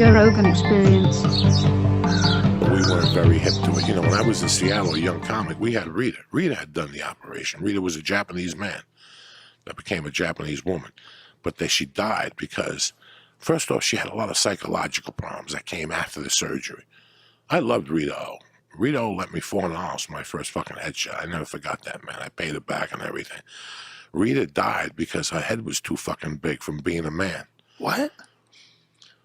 Joe Rogan Experience. We weren't very hip to it. You know, when I was in Seattle, a young comic, we had Rita. Rita had done the operation. Rita was a Japanese man that became a Japanese woman. But she died because, first off, she had a lot of psychological problems that came after the surgery. I loved Rita O. Rita O let me $400 for my first fucking headshot. I never forgot that, man. I paid it back and everything. Rita died because her head was too fucking big from being a man. What?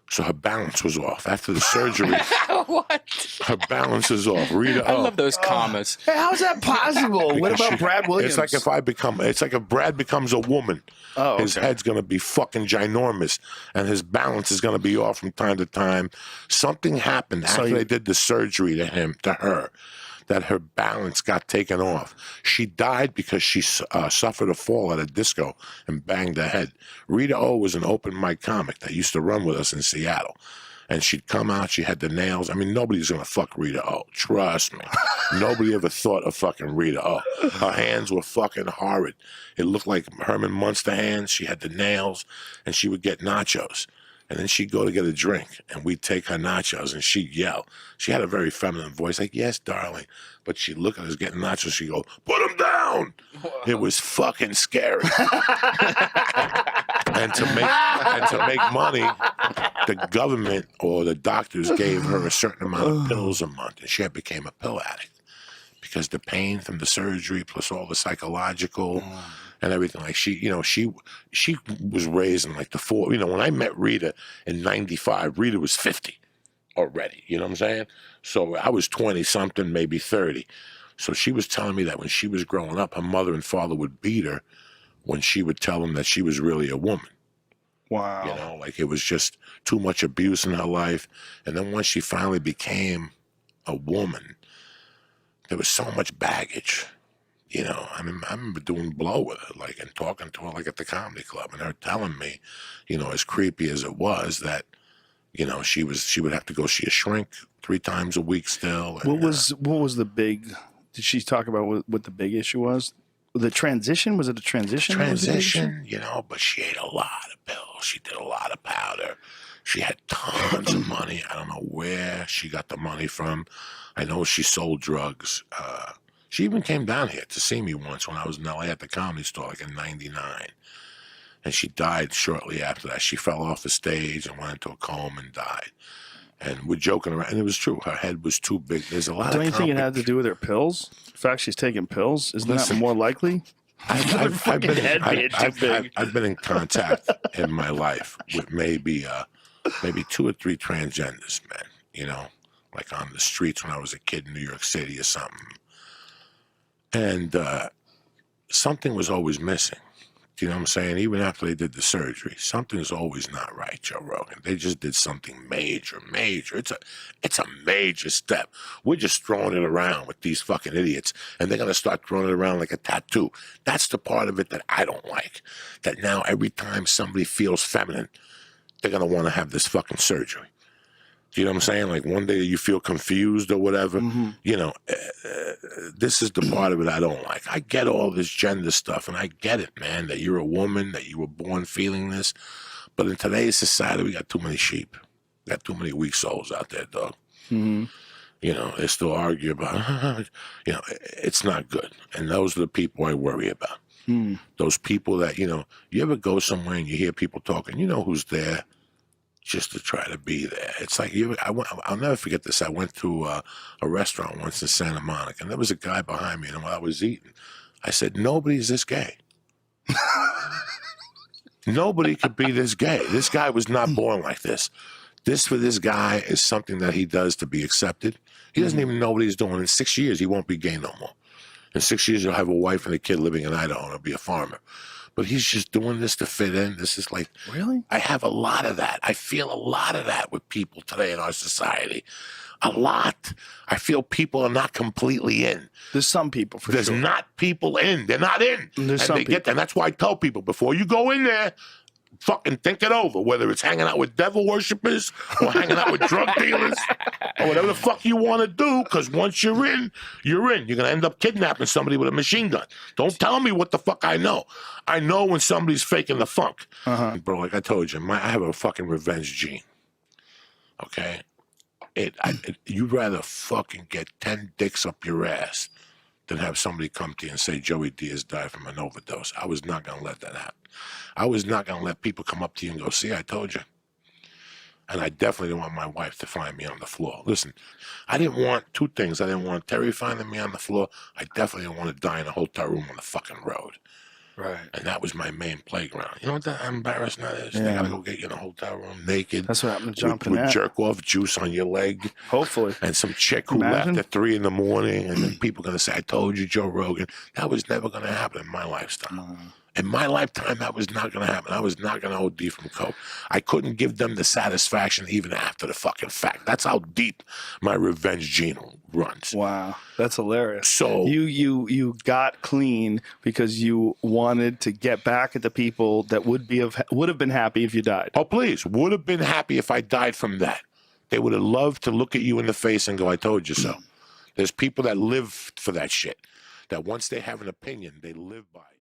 So her balance was off. After the surgery, What? her balance is off. Rita I O. love those commas. Hey, how's that possible? What about Brad Williams? It's like if Brad becomes a woman. Oh, okay. His head's going to be fucking ginormous, and his balance is going to be off from time to time. Something happened after they did the surgery to her, that her balance got taken off. She died because she suffered a fall at a disco and banged her head. Rita O was an open mic comic that used to run with us in Seattle. And she'd come out, she had the nails. I mean, nobody's going to fuck Rita O. Trust me. Nobody ever thought of fucking Rita O. Her hands were fucking horrid. It looked like Herman Munster hands. She had the nails, and she would get nachos. And then she'd go to get a drink, and we'd take her nachos, and she'd yell. She had a very feminine voice, like, yes, darling. But she'd look at us getting nachos, she'd go, put them down! Whoa. It was fucking scary. and to make money, the government or the doctors gave her a certain amount of pills a month, and she became a pill addict. Because the pain from the surgery, plus all the psychological... and everything, like she was raised in like when I met Rita in 95, Rita was 50 already, you know what I'm saying? So I was 20 something, maybe 30. So she was telling me that when she was growing up, her mother and father would beat her when she would tell them that she was really a woman. Wow. You know, like it was just too much abuse in her life. And then once she finally became a woman, there was so much baggage. You know, I mean, I remember doing blow with her, like, and talking to her, like, at the comedy club, and her telling me, you know, as creepy as it was, that, you know, she would have to go see a shrink 3 times a week still. And, what was the big? Did she talk about what the big issue was? The transition? Was it a transition? Transition, you know, but she ate a lot of pills. She did a lot of powder. She had tons of money. I don't know where she got the money from. I know she sold drugs. She even came down here to see me once when I was in LA at the Comedy Store, like in '99. And she died shortly after that. She fell off the stage and went into a coma and died. And we're joking around. And it was true. Her head was too big. There's a lot Don't you think it had to do with her pills? The fact she's taking pills? Isn't that more likely? I've been in contact in my life with maybe 2 or 3 transgenders, man. You know, like on the streets when I was a kid in New York City or something. And something was always missing. Do you know what I'm saying? Even after they did the surgery, something's always not right, Joe Rogan. They just did something major. It's a major step. We're just throwing it around with these fucking idiots, and they're going to start throwing it around like a tattoo. That's the part of it that I don't like. That now every time somebody feels feminine, they're going to want to have this fucking surgery. You know what I'm saying? Like one day you feel confused or whatever. Mm-hmm. You know, this is the part of it I don't like. I get all this gender stuff, and I get it, man, that you're a woman, that you were born feeling this. But in today's society, we got too many sheep. We got too many weak souls out there, dog. Mm-hmm. You know, they still argue about, you know, it's not good. And those are the people I worry about. Mm. Those people that, you know, you ever go somewhere and you hear people talking, you know who's there? Just to try to be there. It's like, I'll never forget this. I went to a restaurant once in Santa Monica, and there was a guy behind me, and while I was eating, I said, nobody's this gay. Nobody could be this gay. This guy was not born like this. This, for this guy, is something that he does to be accepted. He doesn't even know what he's doing. In 6 years, he won't be gay no more. In 6 years, he'll have a wife and a kid living in Idaho, and he'll be a farmer. But he's just doing this to fit in. This is like, really? I have a lot of that. I feel a lot of that with people today in our society. A lot. I feel people are not completely in. There's some people, for There's sure. not people in. They're not in. There's some people. Get that. And that's why I tell people, before you go in there, fucking think it over, whether it's hanging out with devil worshippers or hanging out with drug dealers or whatever the fuck you want to do, because once you're in, you're in. You're going to end up kidnapping somebody with a machine gun. Don't tell me what the fuck I know. I know when somebody's faking the funk. Uh-huh. Bro, like I told you, I have a fucking revenge gene. Okay? You'd rather fucking get 10 dicks up your ass than have somebody come to you and say Joey Diaz died from an overdose. I was not going to let that happen. I was not going to let people come up to you and go, see, I told you. And I definitely didn't want my wife to find me on the floor. Listen, I didn't want two things. I didn't want Terry finding me on the floor. I definitely didn't want to die in a hotel room on the fucking road. Right. And that was my main playground. You know what that embarrassing that is? They Yeah. gotta go get you in a hotel room naked. That's what happened to John with Panette. jerk off juice on your leg. Hopefully. And some chick who Imagine. left at 3 a.m. and then people gonna say, I told you, Joe Rogan. That was never gonna happen in my lifestyle. In my lifetime, that was not going to happen. I was not going to OD from coke. I couldn't give them the satisfaction even after the fucking fact. That's how deep my revenge gene runs. Wow, that's hilarious. So you got clean because you wanted to get back at the people that would have been happy if you died. Oh, please. Would have been happy if I died from that. They would have loved to look at you in the face and go, I told you so. There's people that live for that shit. That once they have an opinion, they live by it.